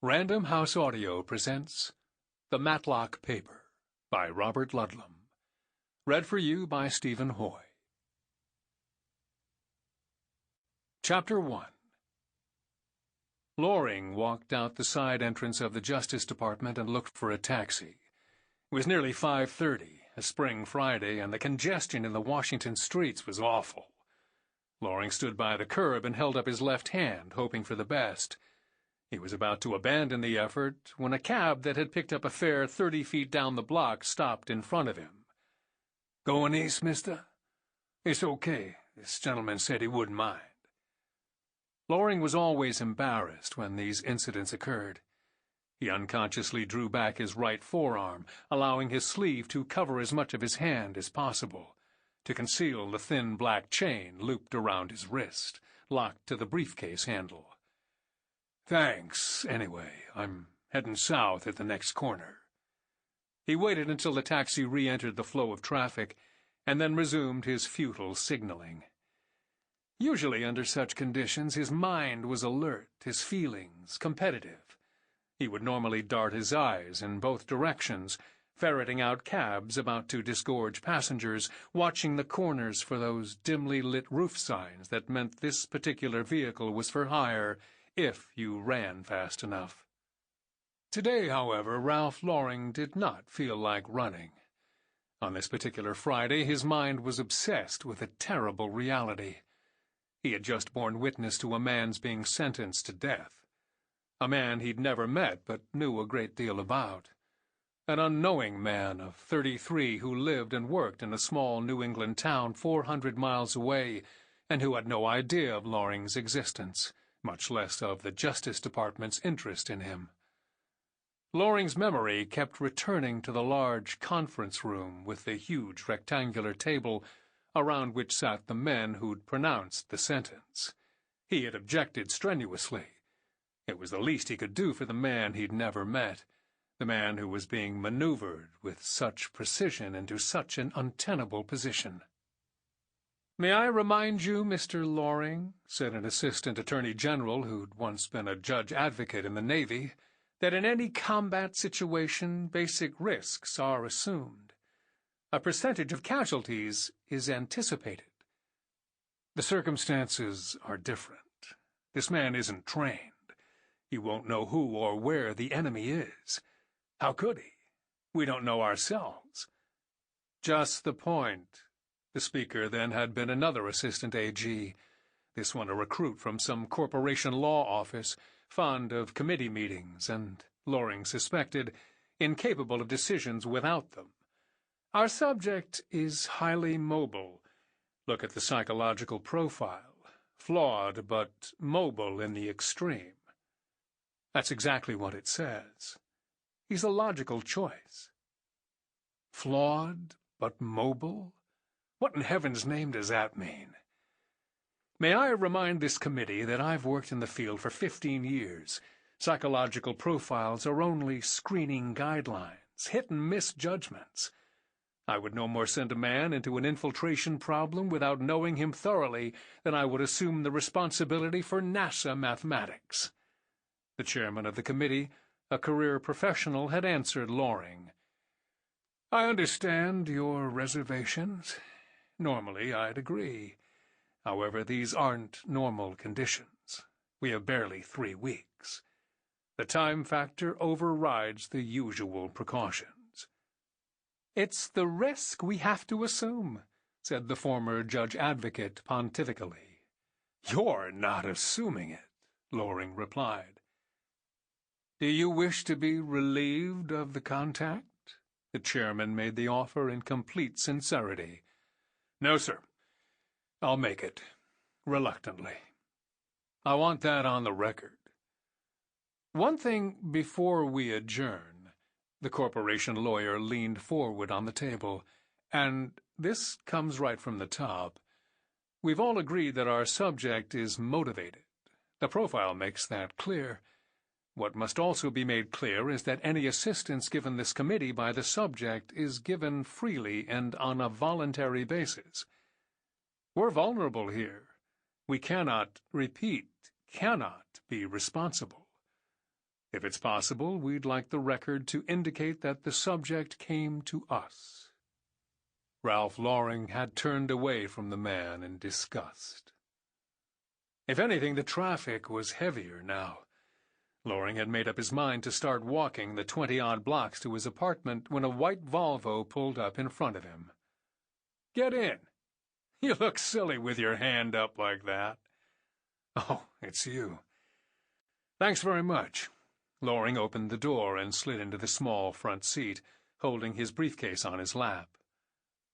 Random House Audio presents The Matlock Paper by Robert Ludlum. Read for you by Stephen Hoye. Chapter 1. Loring walked out the side entrance of the Justice Department and looked for a taxi. It was nearly 5:30, a spring Friday, and the congestion in the Washington streets was awful. Loring stood by the curb and held up his left hand, hoping for the best. He was about to abandon the effort when a cab that had picked up a fare 30 feet down the block stopped in front of him. "Going east, mister? It's okay. This gentleman said he wouldn't mind." Loring was always embarrassed when these incidents occurred. He unconsciously drew back his right forearm, allowing his sleeve to cover as much of his hand as possible, to conceal the thin black chain looped around his wrist, locked to the briefcase handle. "Thanks, anyway. I'm heading south at the next corner." He waited until the taxi re-entered the flow of traffic, and then resumed his futile signaling. Usually under such conditions his mind was alert, his feelings competitive. He would normally dart his eyes in both directions, ferreting out cabs about to disgorge passengers, watching the corners for those dimly lit roof signs that meant this particular vehicle was for hire if you ran fast enough. Today, however, Ralph Loring did not feel like running. On this particular Friday, his mind was obsessed with a terrible reality. He had just borne witness to a man's being sentenced to death. A man he'd never met but knew a great deal about. An unknowing man of 33 who lived and worked in a small New England town 400 miles away and who had no idea of Loring's existence, much less of the Justice Department's interest in him. Loring's memory kept returning to the large conference room with the huge rectangular table around which sat the men who'd pronounced the sentence. He had objected strenuously. It was the least he could do for the man he'd never met, the man who was being maneuvered with such precision into such an untenable position. "May I remind you, Mr. Loring," said an assistant attorney general who'd once been a judge advocate in the Navy, "that in any combat situation basic risks are assumed. A percentage of casualties is anticipated. The circumstances are different. This man isn't trained. He won't know who or where the enemy is. How could he? We don't know ourselves." "Just the point." The speaker then had been another assistant AG, this one a recruit from some corporation law office, fond of committee meetings and, Loring suspected, incapable of decisions without them. "Our subject is highly mobile. Look at the psychological profile. Flawed but mobile in the extreme." That's exactly what it says. He's a logical choice. Flawed but mobile? What in heaven's name does that mean? May I remind this committee that I've worked in the field for 15 years. Psychological profiles are only screening guidelines, hit-and-miss judgments. I would no more send a man into an infiltration problem without knowing him thoroughly than I would assume the responsibility for NASA mathematics. The chairman of the committee, a career professional, had answered Loring. "I understand your reservations. Normally, I'd agree. However, these aren't normal conditions. We have barely 3 weeks. The time factor overrides the usual precautions." "It's the risk we have to assume," said the former judge advocate pontifically. "You're not assuming it," Loring replied. "Do you wish to be relieved of the contact?" The chairman made the offer in complete sincerity. "No, sir. I'll make it, reluctantly. I want that on the record." "One thing before we adjourn." The corporation lawyer leaned forward on the table, "and this comes right from the top. We've all agreed that our subject is motivated. The profile makes that clear. What must also be made clear is that any assistance given this committee by the subject is given freely and on a voluntary basis. We're vulnerable here. We cannot, repeat, cannot be responsible. If it's possible, we'd like the record to indicate that the subject came to us." Ralph Loring had turned away from the man in disgust. If anything, the traffic was heavier now. Loring had made up his mind to start walking the 20-odd blocks to his apartment when a white Volvo pulled up in front of him. "Get in. You look silly with your hand up like that." "Oh, it's you." "Thanks very much." Loring opened the door and slid into the small front seat, holding his briefcase on his lap.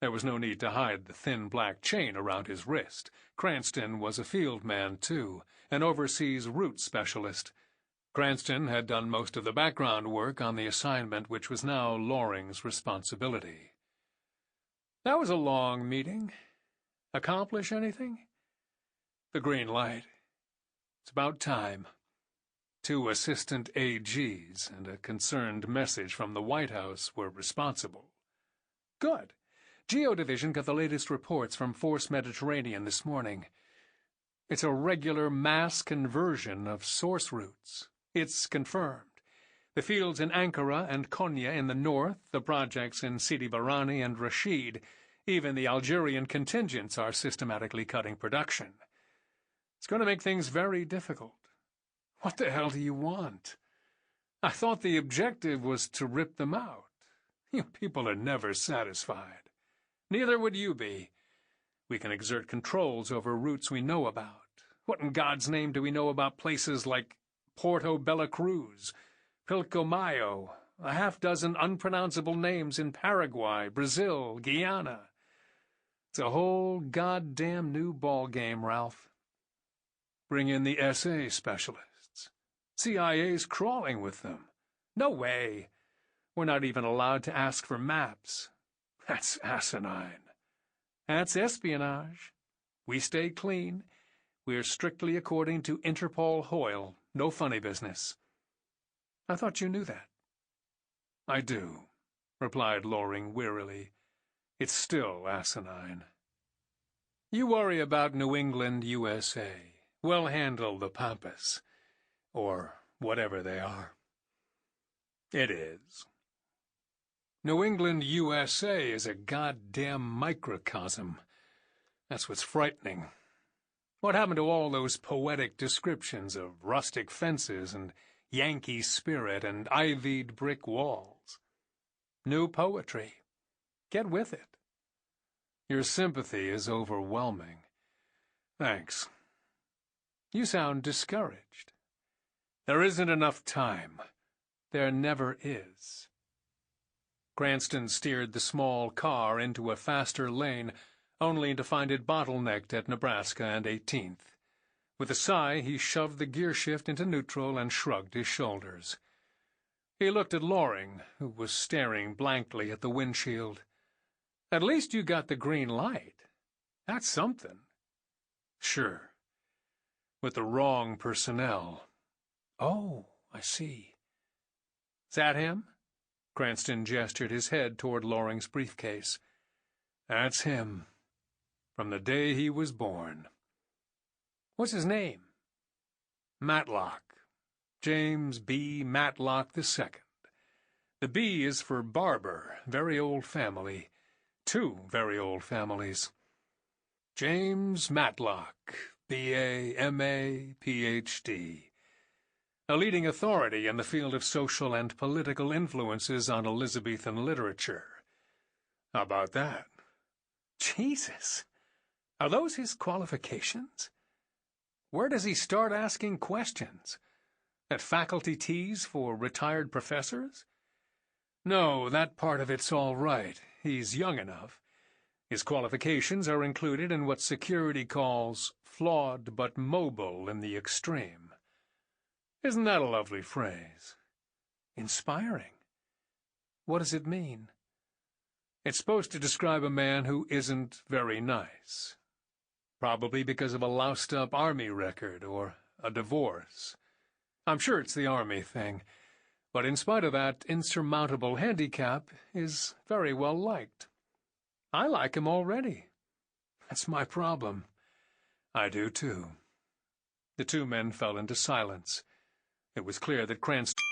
There was no need to hide the thin black chain around his wrist. Cranston was a field man, too, an overseas route specialist. Cranston had done most of the background work on the assignment which was now Loring's responsibility. "That was a long meeting. Accomplish anything?" "The green light. It's about time. 2 assistant AGs and a concerned message from the White House were responsible." "Good. Geo Division got the latest reports from Force Mediterranean this morning. It's a regular mass conversion of source routes. It's confirmed. The fields in Ankara and Konya in the north, the projects in Sidi Barrani and Rashid, even the Algerian contingents are systematically cutting production. It's going to make things very difficult. What the hell do you want? I thought the objective was to rip them out. You people are never satisfied. Neither would you be. We can exert controls over routes we know about. What in God's name do we know about places like Porto Bella Cruz, Pilcomayo, a half-dozen unpronounceable names in Paraguay, Brazil, Guyana? It's a whole goddamn new ballgame, Ralph. Bring in the SA specialists. CIA's crawling with them. No way. We're not even allowed to ask for maps. That's asinine. That's espionage. We stay clean. We're strictly according to Interpol Hoyle. No funny business. I thought you knew that. I do, replied Loring wearily. It's still asinine. You worry about New England, USA. We'll handle the Pampas. Or whatever they are. It is. New England, USA is a goddamn microcosm. That's what's frightening. What happened to all those poetic descriptions of rustic fences and Yankee spirit and ivied brick walls? New poetry. Get with it. Your sympathy is overwhelming. Thanks. You sound discouraged. There isn't enough time. There never is. Cranston steered the small car into a faster lane, only to find it bottlenecked at Nebraska and 18th. With a sigh, he shoved the gear shift into neutral and shrugged his shoulders. He looked at Loring, who was staring blankly at the windshield. At least you got the green light. That's something. Sure. With the wrong personnel. Oh, I see. Is that him? Cranston gestured his head toward Loring's briefcase. That's him. From the day he was born. What's his name? Matlock. James B. Matlock II. The B is for Barbour, very old family. 2 very old families. James Matlock, B.A., M.A., Ph.D. A leading authority in the field of social and political influences on Elizabethan literature. How about that? Jesus! Are those his qualifications? Where does he start asking questions? At faculty teas for retired professors? No, that part of it's all right. He's young enough. His qualifications are included in what security calls flawed but mobile in the extreme. Isn't that a lovely phrase? Inspiring. What does it mean? It's supposed to describe a man who isn't very nice. Probably because of a loused-up army record or a divorce. I'm sure it's the army thing, but in spite of that insurmountable handicap, is very well liked. I like him already. That's my problem. I do, too. The 2 men fell into silence. It was clear that Cranston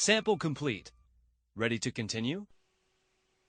Sample complete. Ready to continue?